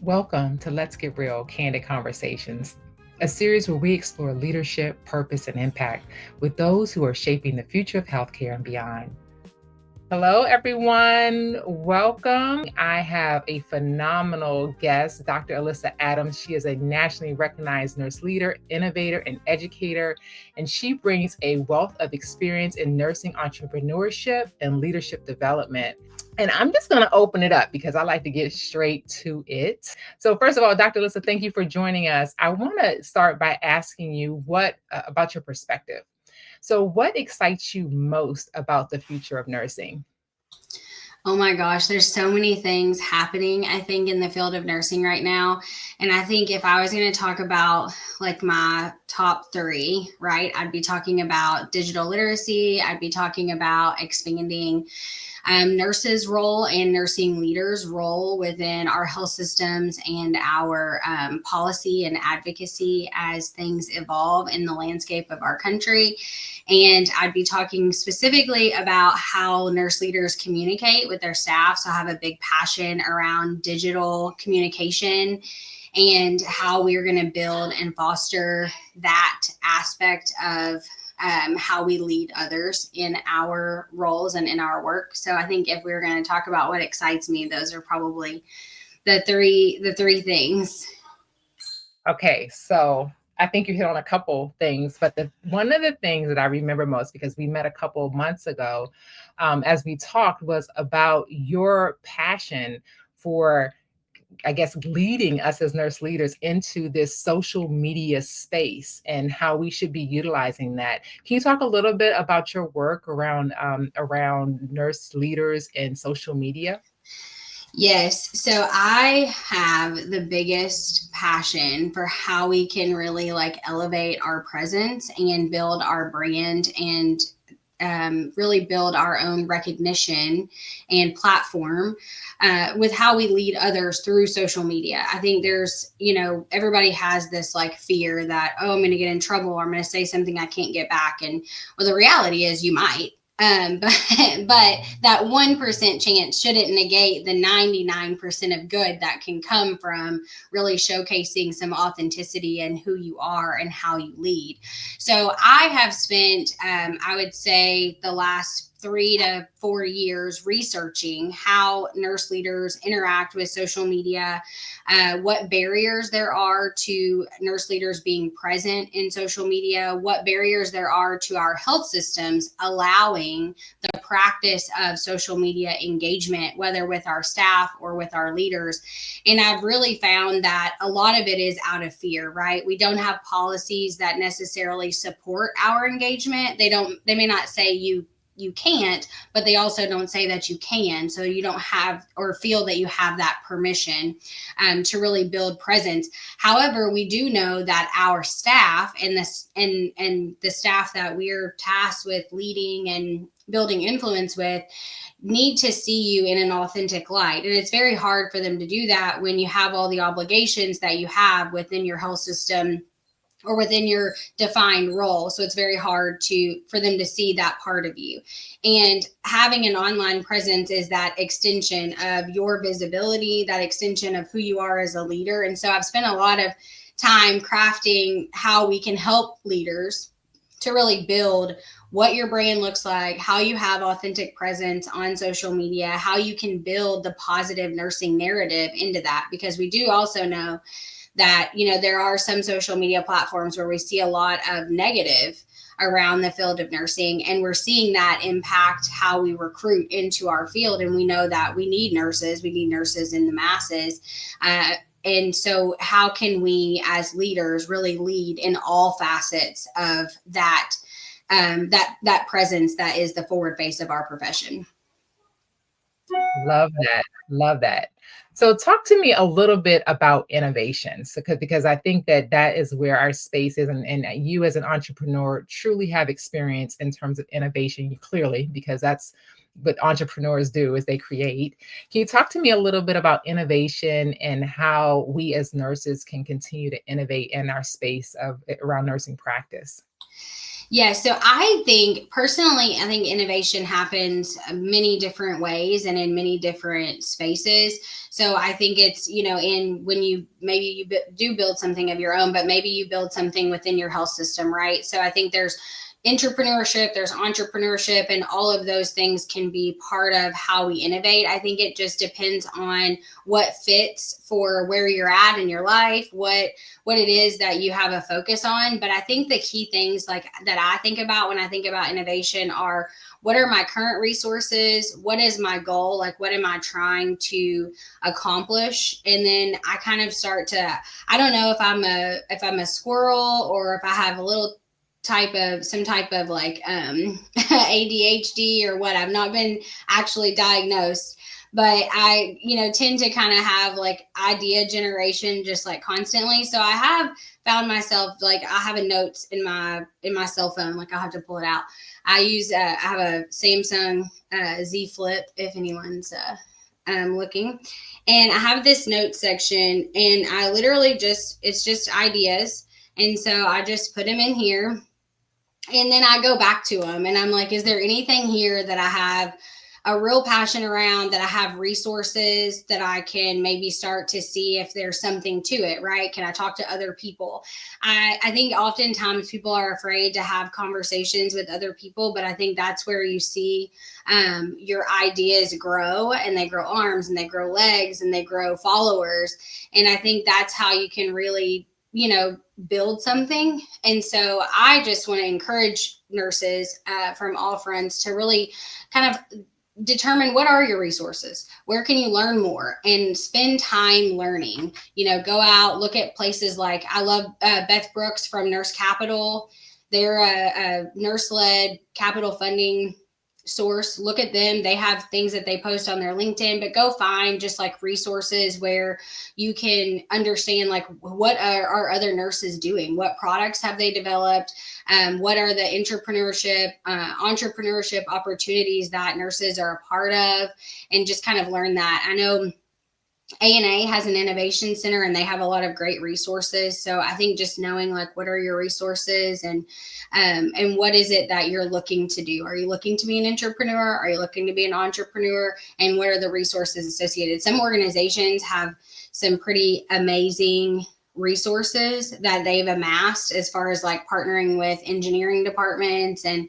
Welcome to Let's Get Real Candid Conversations, a series where we explore leadership, purpose, and impact with those who are shaping the future of healthcare and beyond. Hello, everyone. Welcome. I have a phenomenal guest, Dr. Alyssa Adams. She is a nationally recognized nurse leader, innovator, and educator, and she brings a wealth of experience in nursing entrepreneurship and leadership development. And I'm just going to open it up because I like to get straight to it. So, first of all, Dr. Alyssa, thank you for joining us. I want to start by asking you what about your perspective. So, what excites you most about the future of nursing? Oh my gosh, there's so many things happening, I think, in the field of nursing right now. And I think if I was going to talk about like my top three, right, I'd be talking about digital literacy, I'd be talking about expanding nurses' role and nursing leaders' role within our health systems and our policy and advocacy as things evolve in the landscape of our country. And I'd be talking specifically about how nurse leaders communicate with their staff. So I have a big passion around digital communication and how we're going to build and foster that aspect of how we lead others in our roles and in our work. So I think if we were going to talk about what excites me, those are probably the three things. Okay, so I think you hit on a couple things, but one of the things that I remember most because we met a couple of months ago, as we talked, was about your passion for, I guess, leading us as nurse leaders into this social media space and how we should be utilizing that. Can you talk a little bit about your work around nurse leaders and social media? Yes. So I have the biggest passion for how we can really like elevate our presence and build our brand and really build our own recognition and platform with how we lead others through social media. I think everybody has this like fear that, oh, I'm going to get in trouble or I'm going to say something I can't get back. And well, the reality is you might. But that 1% chance shouldn't negate the 99% of good that can come from really showcasing some authenticity in who you are and how you lead. So I have spent, I would say, the last 3 to 4 years researching how nurse leaders interact with social media, what barriers there are to nurse leaders being present in social media, what barriers there are to our health systems allowing the practice of social media engagement, whether with our staff or with our leaders. And I've really found that a lot of it is out of fear, right? We don't have policies that necessarily support our engagement. They may not say you can't, but they also don't say that you can. So you don't have or feel that you have that permission to really build presence. However, we do know that our staff and the staff that we're tasked with leading and building influence with need to see you in an authentic light. And it's very hard for them to do that when you have all the obligations that you have within your health system or within your defined role. So it's very hard for them to see that part of you. And having an online presence is that extension of your visibility, that extension of who you are as a leader. And so I've spent a lot of time crafting how we can help leaders to really build what your brand looks like, how you have authentic presence on social media, how you can build the positive nursing narrative into that. Because we do also know that there are some social media platforms where we see a lot of negative around the field of nursing, and we're seeing that impact how we recruit into our field. And we know that we need nurses in the masses. And so how can we as leaders really lead in all facets of that presence that is the forward face of our profession? Love that. Love that. So talk to me a little bit about innovation. So, because I think that that is where our space is, and you as an entrepreneur truly have experience in terms of innovation, clearly, because that's what entrepreneurs do is they create. Can you talk to me a little bit about innovation and how we as nurses can continue to innovate in our space of around nursing practice? Yeah, so I think personally, I think innovation happens many different ways and in many different spaces. So I think it's, in when you maybe you do build something of your own, but maybe you build something within your health system, right? So I think there's intrapreneurship, there's entrepreneurship, and all of those things can be part of how we innovate. I think it just depends on what fits for where you're at in your life, what it is that you have a focus on. But I think the key things like that I think about when I think about innovation are, what are my current resources? What is my goal? Like, what am I trying to accomplish? And then I kind of start to, I don't know if I'm a squirrel, or if I have a little some type of like ADHD or what. I've not been actually diagnosed, but I, tend to kind of have like idea generation just like constantly. So I have found myself like, I have a notes in my cell phone, like I'll have to pull it out. I have a Samsung Z Flip, if anyone's looking, and I have this note section, and I literally it's just ideas, and so I just put them in here, and then I go back to them, and I'm like, is there anything here that I have a real passion around, that I have resources that I can maybe start to see if there's something to it, right? Can I talk to other people? I think oftentimes people are afraid to have conversations with other people, but I think that's where you see your ideas grow, and they grow arms, and they grow legs, and they grow followers. And I think that's how you can really, build something. And so I just want to encourage nurses from all fronts to really kind of determine, what are your resources, where can you learn more, and spend time learning. Go out, look at places like, I love Beth Brooks from Nurse Capital. They're a nurse-led capital funding source. Look at them. They have things that they post on their LinkedIn, but go find just like resources where you can understand, like, what are other nurses doing, what products have they developed, what are the entrepreneurship opportunities that nurses are a part of, and just kind of learn that. I know ANA has an innovation center, and they have a lot of great resources. So I think just knowing, like, what are your resources, and what is it that you're looking to do? Are you looking to be an entrepreneur? Are you looking to be an entrepreneur? And what are the resources associated? Some organizations have some pretty amazing resources that they've amassed, as far as like partnering with engineering departments, and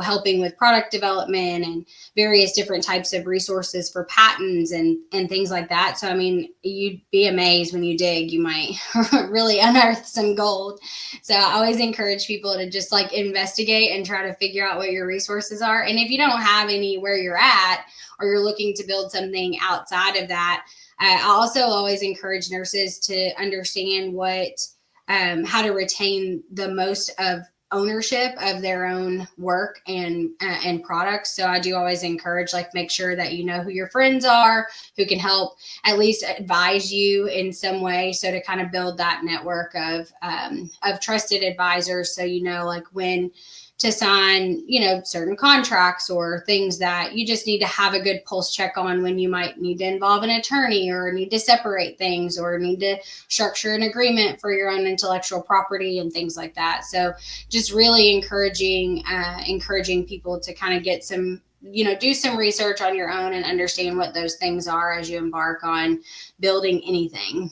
helping with product development, and various different types of resources for patents and things like that. So I mean, you'd be amazed when you dig, you might really unearth some gold. So I always encourage people to just like investigate and try to figure out what your resources are. And if you don't have any where you're at, or you're looking to build something outside of that, I also always encourage nurses to understand how to retain the most of ownership of their own work and products. So I do always encourage, like, make sure that you know who your friends are, who can help at least advise you in some way. So to kind of build that network of trusted advisors, so like when to sign, certain contracts, or things that you just need to have a good pulse check on, when you might need to involve an attorney, or need to separate things, or need to structure an agreement for your own intellectual property and things like that. So just really encouraging people to kind of get some, do some research on your own and understand what those things are as you embark on building anything.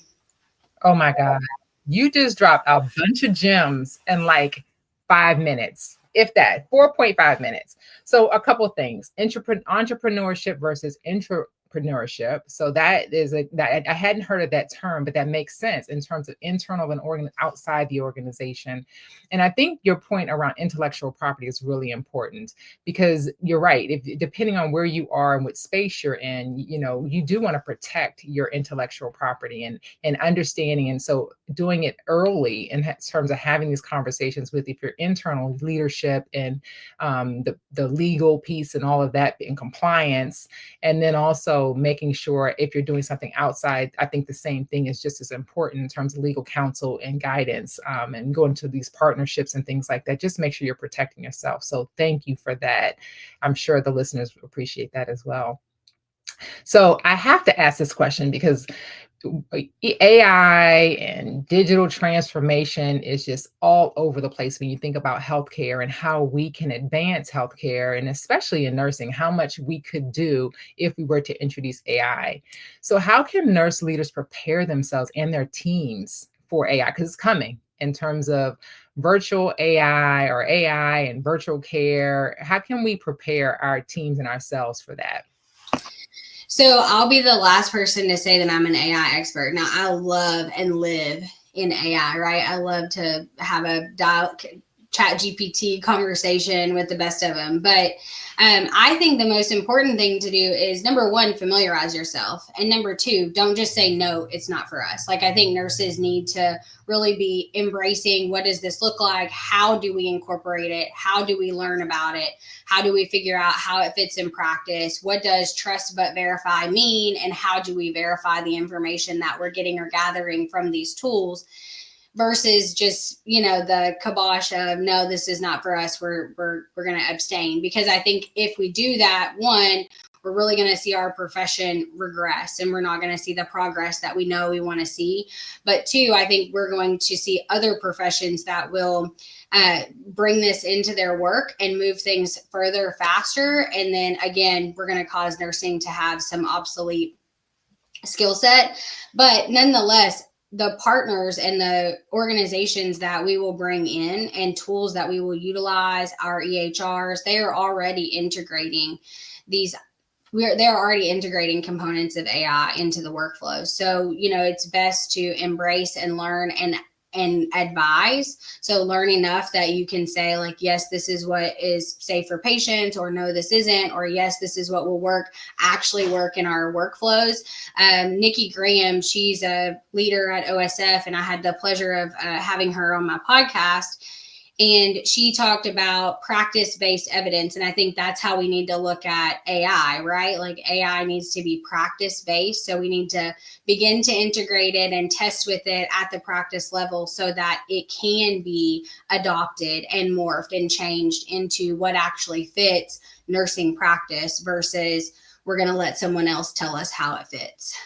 Oh my God. You just dropped a bunch of gems in like 5 minutes, if that, 4.5 minutes. So a couple of things: entrepreneurship versus intrapreneurship. So that is that I hadn't heard of that term, but that makes sense in terms of internal and outside the organization. And I think your point around intellectual property is really important, because you're right. If depending on where you are and what space you're in, you do want to protect your intellectual property and understanding. And so doing it early in terms of having these conversations with, if your internal leadership and the legal piece and all of that in compliance, and then also making sure if you're doing something outside, I think the same thing is just as important in terms of legal counsel and guidance, and going to these partnerships and things like that. Just make sure you're protecting yourself. So thank you for that. I'm sure the listeners appreciate that as well. So I have to ask this question, because AI and digital transformation is just all over the place when you think about healthcare and how we can advance healthcare, and especially in nursing, how much we could do if we were to introduce AI. So, how can nurse leaders prepare themselves and their teams for AI? Because it's coming in terms of virtual AI or AI and virtual care. How can we prepare our teams and ourselves for that? So I'll be the last person to say that I'm an AI expert. Now, I love and live in AI, right? I love to have a chat GPT conversation with the best of them. But I think the most important thing to do is, number one, familiarize yourself. And number two, don't just say, no, it's not for us. Like, I think nurses need to really be embracing, what does this look like? How do we incorporate it? How do we learn about it? How do we figure out how it fits in practice? What does trust but verify mean? And how do we verify the information that we're getting or gathering from these tools? Versus just, the kibosh of, no, this is not for us, we're going to abstain. Because I think if we do that, one, we're really going to see our profession regress, and we're not going to see the progress that we know we want to see. But two, I think we're going to see other professions that will bring this into their work and move things further, faster. And then again, we're going to cause nursing to have some obsolete skill set. But nonetheless, the partners and the organizations that we will bring in and tools that we will utilize, our EHRs, they are already integrating these. They're already integrating components of AI into the workflow. So, it's best to embrace and learn and advise. So learn enough that you can say, like, yes, this is what is safe for patients, or no, this isn't, or yes, this is what will actually work in our workflows. Nikki Graham, she's a leader at OSF, and I had the pleasure of having her on my podcast. And she talked about practice-based evidence. And I think that's how we need to look at AI, right? Like, AI needs to be practice-based. So we need to begin to integrate it and test with it at the practice level so that it can be adopted and morphed and changed into what actually fits nursing practice, versus we're going to let someone else tell us how it fits.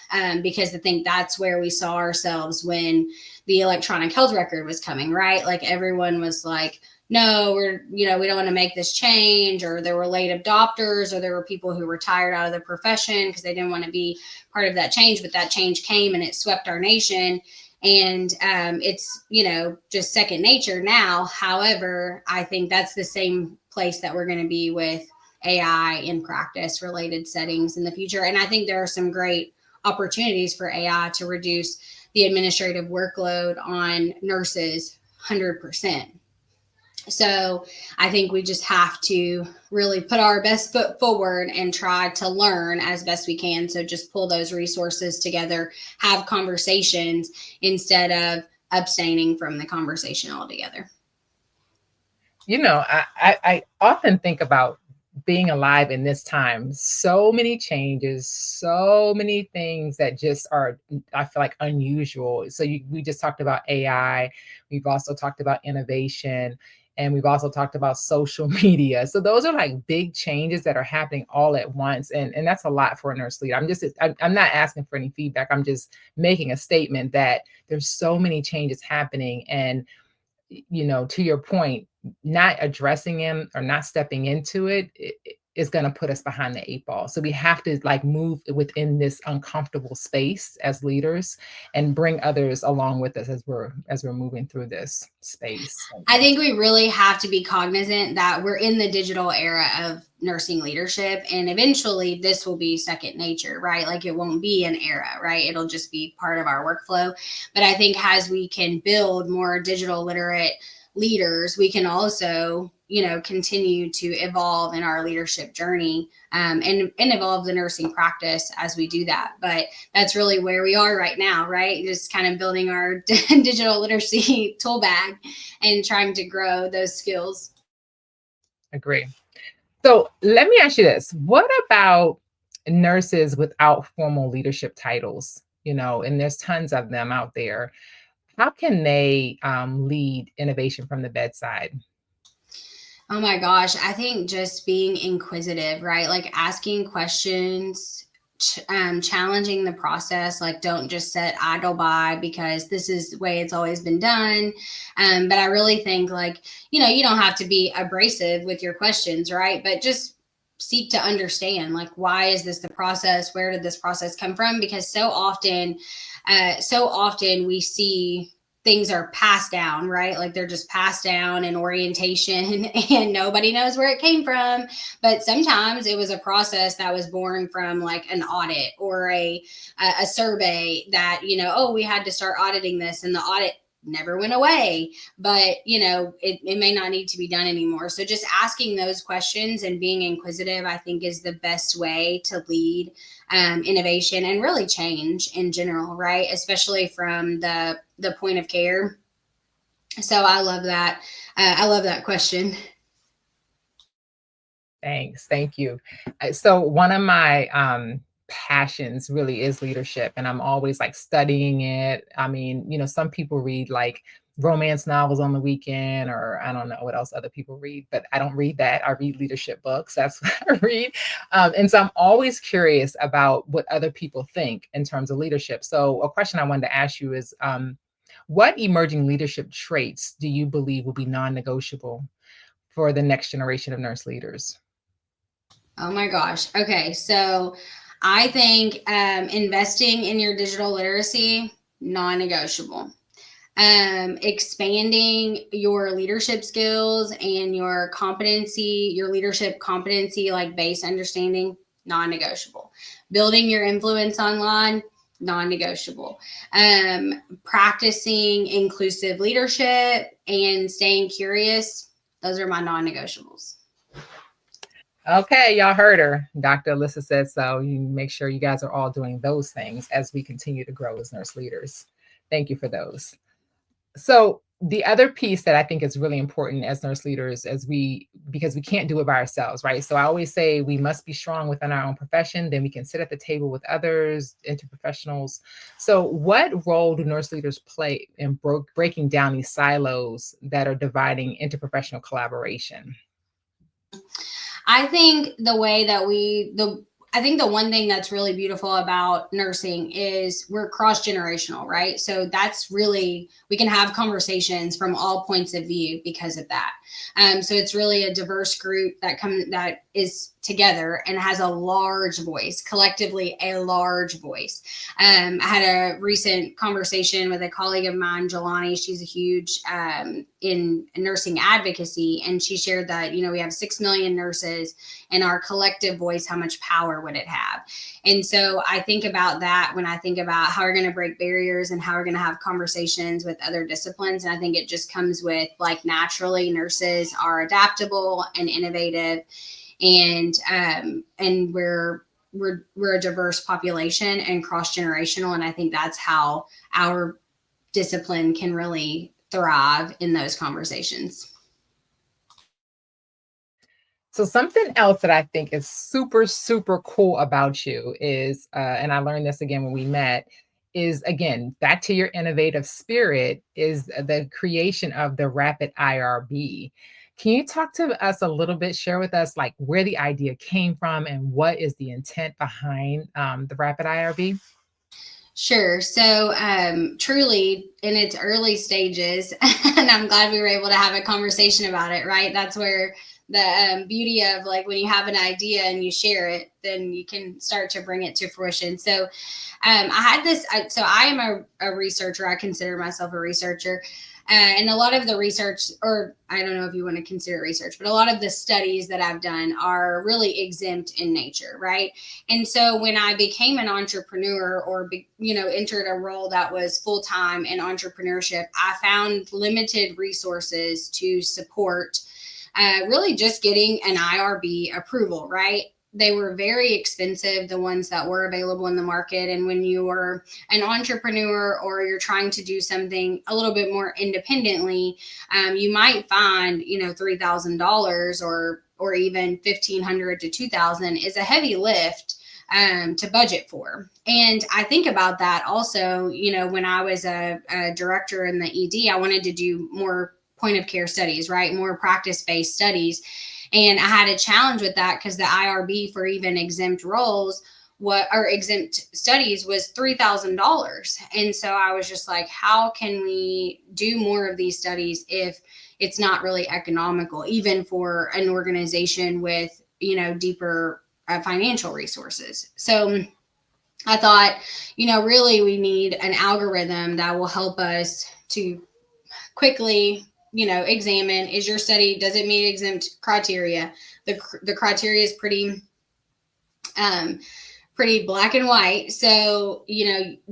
Because I think that's where we saw ourselves when the electronic health record was coming, right? Like, everyone was like, no, we don't want to make this change, or there were late adopters, or there were people who were tired out of the profession because they didn't want to be part of that change. But that change came and it swept our nation. And it's, just second nature now. However, I think that's the same place that we're going to be with AI in practice related settings in the future. And I think there are some great opportunities for AI to reduce the administrative workload on nurses 100%. So I think we just have to really put our best foot forward and try to learn as best we can. So just pull those resources together, have conversations instead of abstaining from the conversation altogether. I often think about being alive in this time. So many changes, so many things that just are, I feel like, unusual. So we just talked about AI. We've also talked about innovation, and we've also talked about social media. So those are like big changes that are happening all at once. And that's a lot for a nurse leader. I'm not asking for any feedback. I'm just making a statement that there's so many changes happening. And to your point, not addressing him or not stepping into it is going to put us behind the eight ball. So we have to like move within this uncomfortable space as leaders and bring others along with us as we're moving through this space. I think we really have to be cognizant that we're in the digital era of nursing leadership, and eventually this will be second nature, right? Like, it won't be an era, right? It'll just be part of our workflow. But I think as we can build more digital literate leaders, we can also, continue to evolve in our leadership journey, and evolve the nursing practice as we do that. But that's really where we are right now, right? Just kind of building our digital literacy tool bag and trying to grow those skills. Agree. So let me ask you this. What about nurses without formal leadership titles? And there's tons of them out there. How can they lead innovation from the bedside? Oh my gosh, I think just being inquisitive, right? Like, asking questions challenging the process. Like, don't just sit idle by because this is the way it's always been done. But I really think, like, you don't have to be abrasive with your questions, right? But just seek to understand, like, why is this the process? Where did this process come from? Because so often we see things are passed down, right? Like, they're just passed down in orientation and nobody knows where it came from. But sometimes it was a process that was born from like an audit or a survey that, oh, we had to start auditing this, and the audit never went away, but it may not need to be done anymore. So just asking those questions and being inquisitive, I think, is the best way to lead innovation and really change in general, right? Especially from the point of care. So I love that. I love that question. Thanks. Thank you. So one of my passions really is leadership, and I'm always like studying it. I mean, some people read like romance novels on the weekend, or I don't know what else other people read, but I don't read that. I read leadership books. That's what I read. And so I'm always curious about what other people think in terms of leadership. So a question I wanted to ask you is, what emerging leadership traits do you believe will be non-negotiable for the next generation of nurse leaders? Oh my gosh. Okay. So I think investing in your digital literacy, non negotiable. Expanding your leadership skills and your leadership competency, like base understanding, non negotiable. Building your influence online, non negotiable. Practicing inclusive leadership and staying curious, those are my non negotiables. Okay, y'all heard her. Dr. Alyssa said so. You make sure you guys are all doing those things as we continue to grow as nurse leaders. Thank you for those. So the other piece that I think is really important as nurse leaders, because we can't do it by ourselves, right? So I always say we must be strong within our own profession, then we can sit at the table with others, interprofessionals. So what role do nurse leaders play in breaking down these silos that are dividing interprofessional collaboration? I think I think the one thing that's really beautiful about nursing is we're cross generational, right? So that's really, we can have conversations from all points of view because of that. So it's really a diverse group that is together and has a large voice, collectively a large voice. I had a recent conversation with a colleague of mine, Jelani. She's a huge in nursing advocacy, and she shared that we have 6 million nurses, and our collective voice, how much power would it have? And so I think about that when I think about how we're going to break barriers and how we're going to have conversations with other disciplines. And I think it just comes with, like, naturally nurses are adaptable and innovative, and we're a diverse population and cross-generational. And I think that's how our discipline can really thrive in those conversations. So something else that I think is super, super cool about you is, and I learned this again when we met, is again, back to your innovative spirit, is the creation of the Rapid IRB. Can you talk to us a little bit, share with us like where the idea came from and what is the intent behind the Rapid IRB? Sure. So, truly in its early stages, and I'm glad we were able to have a conversation about it, right? That's where the beauty of, like, when you have an idea and you share it, then you can start to bring it to fruition. So, I had this, so I am a researcher. I consider myself a researcher. And a lot of the research, or I don't know if you want to consider research, but a lot of the studies that I've done are really exempt in nature, right? And so when I became an entrepreneur, or entered a role that was full time in entrepreneurship, I found limited resources to support really just getting an IRB approval, right? They were very expensive, the ones that were available in the market. And when you are an entrepreneur or you're trying to do something a little bit more independently, you might find, $3,000 or even $1,500 to $2,000 is a heavy lift to budget for. And I think about that also, when I was a director in the ED, I wanted to do more point of care studies, right? More practice-based studies. And I had a challenge with that because the IRB for even exempt roles what our exempt studies was $3,000. And so I was just like, how can we do more of these studies if it's not really economical, even for an organization with, deeper financial resources. So I thought, really we need an algorithm that will help us to quickly, examine, is your study, does it meet exempt criteria? The criteria is pretty black and white. So,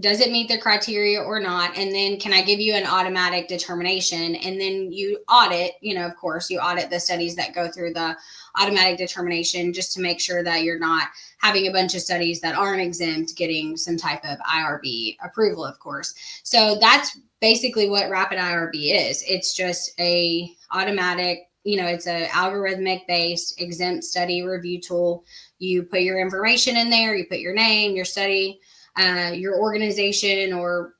does it meet the criteria or not? And then can I give you an automatic determination? And then you audit, of course, you audit the studies that go through the automatic determination just to make sure that you're not having a bunch of studies that aren't exempt getting some type of IRB approval, of course. So that's basically what Rapid IRB is. It's just a automatic, it's a algorithmic based exempt study review tool. You put your information in there, you put your name, your study, your organization, or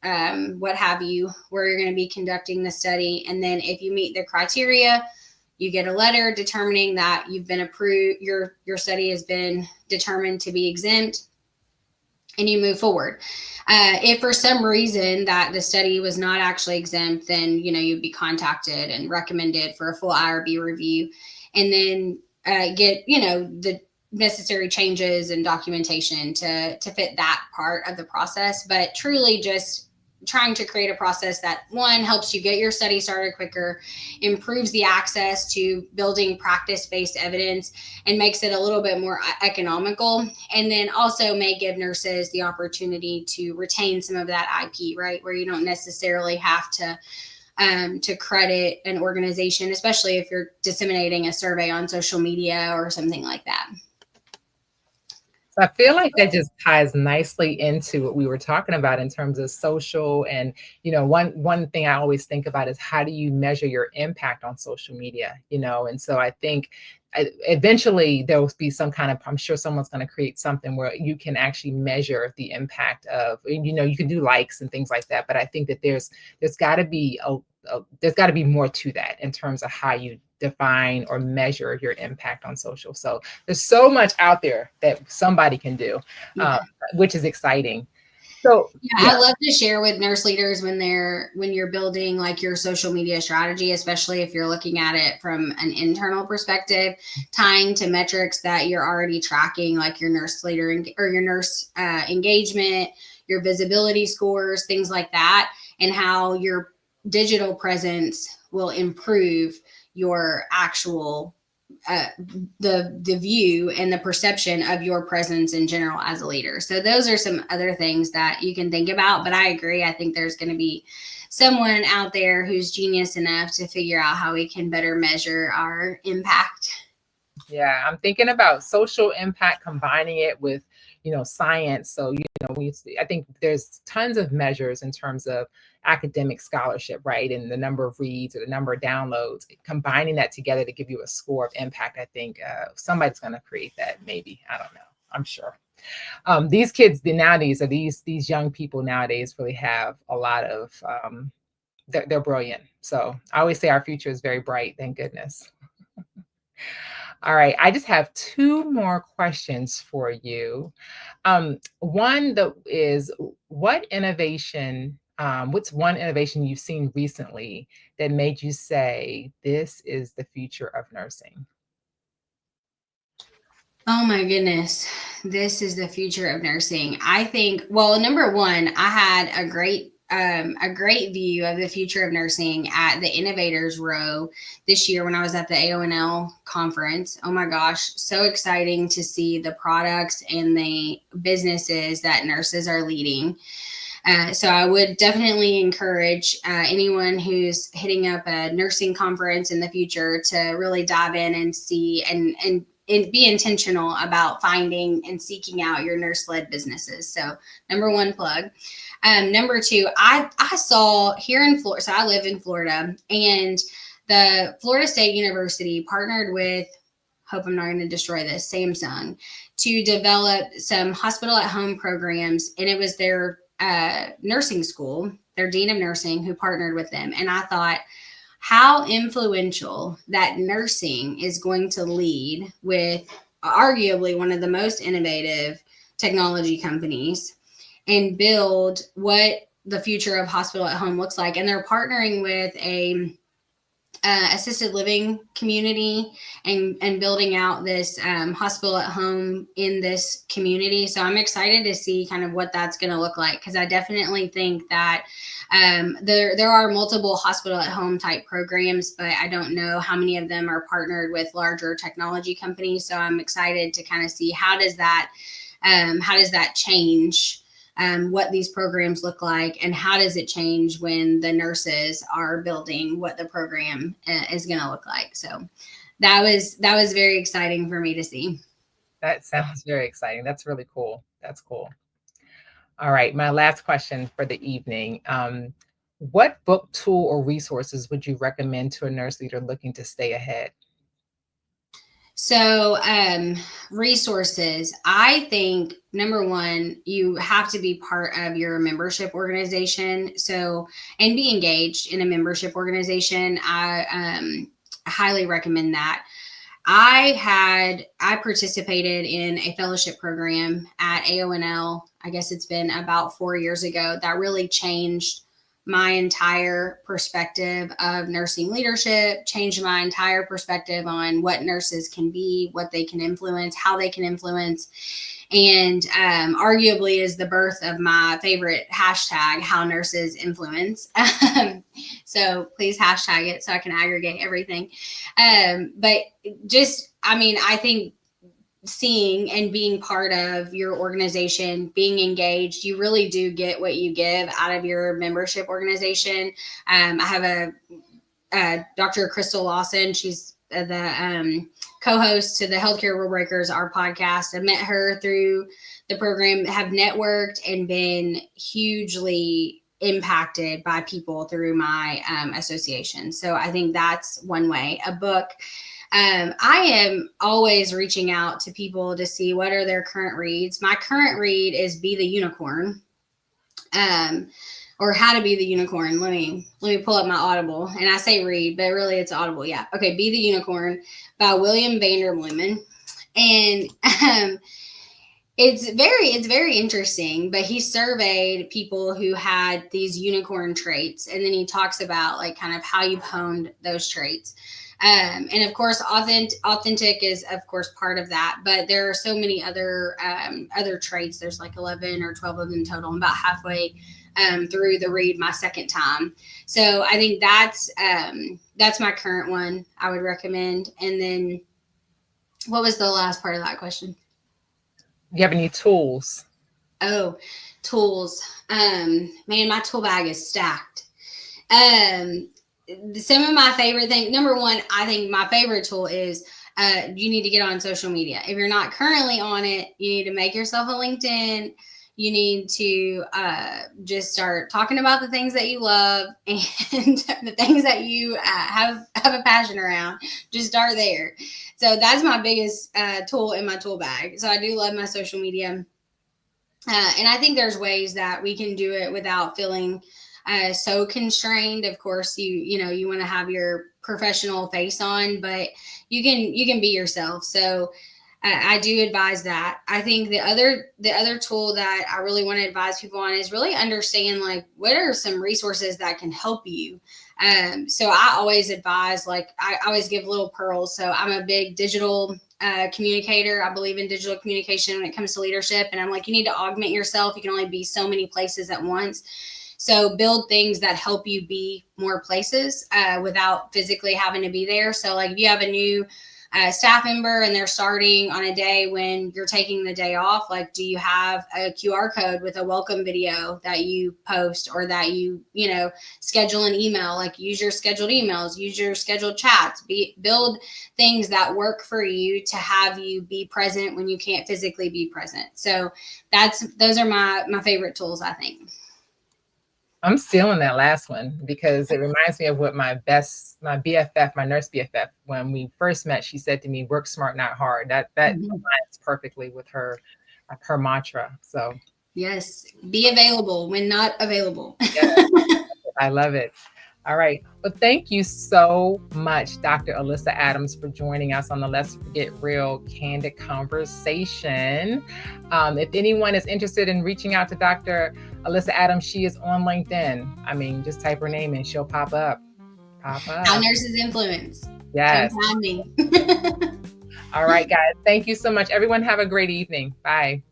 what have you, where you're going to be conducting the study. And then if you meet the criteria, you get a letter determining that you've been approved, your study has been determined to be exempt, and you move forward. If for some reason that the study was not actually exempt, then, you'd be contacted and recommended for a full IRB review, and then get, the necessary changes and documentation to fit that part of the process. But truly just trying to create a process that, one, helps you get your study started quicker, improves the access to building practice-based evidence, and makes it a little bit more economical. And then also may give nurses the opportunity to retain some of that IP, right? Where you don't necessarily have to credit an organization, especially if you're disseminating a survey on social media or something like that. So I feel like that just ties nicely into what we were talking about in terms of social. And, one thing I always think about is, how do you measure your impact on social media? And so I think eventually there will be some kind of, I'm sure someone's going to create something where you can actually measure the impact of, you can do likes and things like that. But I think that there's got to be there's got to be more to that in terms of how you define or measure your impact on social. So there's so much out there that somebody can do, which is exciting. So yeah, I love to share with nurse leaders when you're building like your social media strategy, especially if you're looking at it from an internal perspective, tying to metrics that you're already tracking, like your nurse leader or your nurse engagement, your visibility scores, things like that, and how your digital presence will improve your actual the view and the perception of your presence in general as a leader. So those are some other things that you can think about. But I agree. I think there's going to be someone out there who's genius enough to figure out how we can better measure our impact. Yeah, I'm thinking about social impact, combining it with, science. So, I think there's tons of measures in terms of academic scholarship, right? And the number of reads or the number of downloads, combining that together to give you a score of impact. I think somebody's going to create that. Maybe, I don't know. I'm sure. These kids nowadays, or these young people nowadays, really have a lot of. They're brilliant. So I always say our future is very bright. Thank goodness. All right, I just have two more questions for you. One that is, what's one innovation you've seen recently that made you say, this is the future of nursing? Oh my goodness, this is the future of nursing. I think, well, number one, I had a great view of the future of nursing at the Innovators Row this year when I was at the AONL conference. Oh my gosh, so exciting to see the products and the businesses that nurses are leading. So I would definitely encourage anyone who's hitting up a nursing conference in the future to really dive in and see and be intentional about finding and seeking out your nurse-led businesses. So number one, plug. Number two, I saw here in Florida, so I live in Florida, and the Florida State University partnered with, hope I'm not going to destroy this, Samsung, to develop some hospital at home programs. And it was their nursing school, their dean of nursing, who partnered with them. And I thought, how influential that nursing is going to lead with arguably one of the most innovative technology companies and build what the future of hospital at home looks like. And they're partnering with a assisted living community and building out this hospital at home in this community. So I'm excited to see kind of what that's going to look like, because I definitely think that there are multiple hospital at home type programs, but I don't know how many of them are partnered with larger technology companies. So I'm excited to kind of see how does that change what these programs look like, and how does it change when the nurses are building what the program is going to look like. So that was very exciting for me to see. That sounds very exciting. That's really cool. That's cool. All right, my last question for the evening. What book, tool, or resources would you recommend to a nurse leader looking to stay ahead? So, resources, I think number one, you have to be part of your membership organization. So, and be engaged in a membership organization. I highly recommend that. I participated in a fellowship program at AONL. I guess it's been about 4 years ago, that really changed my entire perspective of nursing leadership, changed my entire perspective on what nurses can be, what they can influence, how they can influence, and arguably is the birth of my favorite hashtag, how nurses influence. So please hashtag it so I can aggregate everything. But just, I mean, I think seeing and being part of your organization, being engaged, you really do get what you give out of your membership organization. I have a Dr. Crystal Lawson. She's the co-host to the Healthcare Rule Breakers, our podcast. I met her through the program, have networked and been hugely impacted by people through my association. So I think that's one way. A book. I am always reaching out to people to see what are their current reads. My current read is Be the Unicorn, or How to Be the Unicorn. Let me pull up my Audible, and I say read, but really it's Audible. Yeah. Okay. Be the Unicorn by William Vanderbloemen. And it's very interesting, but he surveyed people who had these unicorn traits, and then he talks about like kind of how you've honed those traits. And of course, authentic is of course part of that, but there are so many other traits. There's like 11 or 12 of them total. I'm about halfway through the read my second time. So I think that's my current one I would recommend. And then what was the last part of that question? Do you have any tools? Oh, tools. Man, my tool bag is stacked. Some of my favorite things. Number one, I think my favorite tool is you need to get on social media. If you're not currently on it, you need to make yourself a LinkedIn. You need to just start talking about the things that you love and the things that you have a passion around. Just start there. So that's my biggest tool in my tool bag. So I do love my social media. And I think there's ways that we can do it without feeling so constrained. Of course, you want to have your professional face on, but you can be yourself. So I do advise that. I think the other tool that I really want to advise people on is really understand like what are some resources that can help you. So I always advise, like I always give little pearls. So I'm a big digital communicator. I believe in digital communication when it comes to leadership. And I'm like, you need to augment yourself. You can only be so many places at once. So build things that help you be more places without physically having to be there. So like if you have a new staff member and they're starting on a day when you're taking the day off, like do you have a QR code with a welcome video that you post, or that you schedule an email, like use your scheduled emails, use your scheduled chats, build things that work for you to have you be present when you can't physically be present. So those are my favorite tools, I think. I'm stealing that last one because it reminds me of what my BFF, my nurse BFF, when we first met, she said to me, "Work smart, not hard." That aligns perfectly with her mantra. So yes, be available when not available. yeah, I love it. All right. Well, thank you so much, Dr. Alyssa Adams, for joining us on the Let's Get Real Candid Conversation. If anyone is interested in reaching out to Dr. Alyssa Adams, she is on LinkedIn. I mean, just type her name and she'll pop up. How Nurses Influence. Yes. Come find me. All right, guys. Thank you so much. Everyone have a great evening. Bye.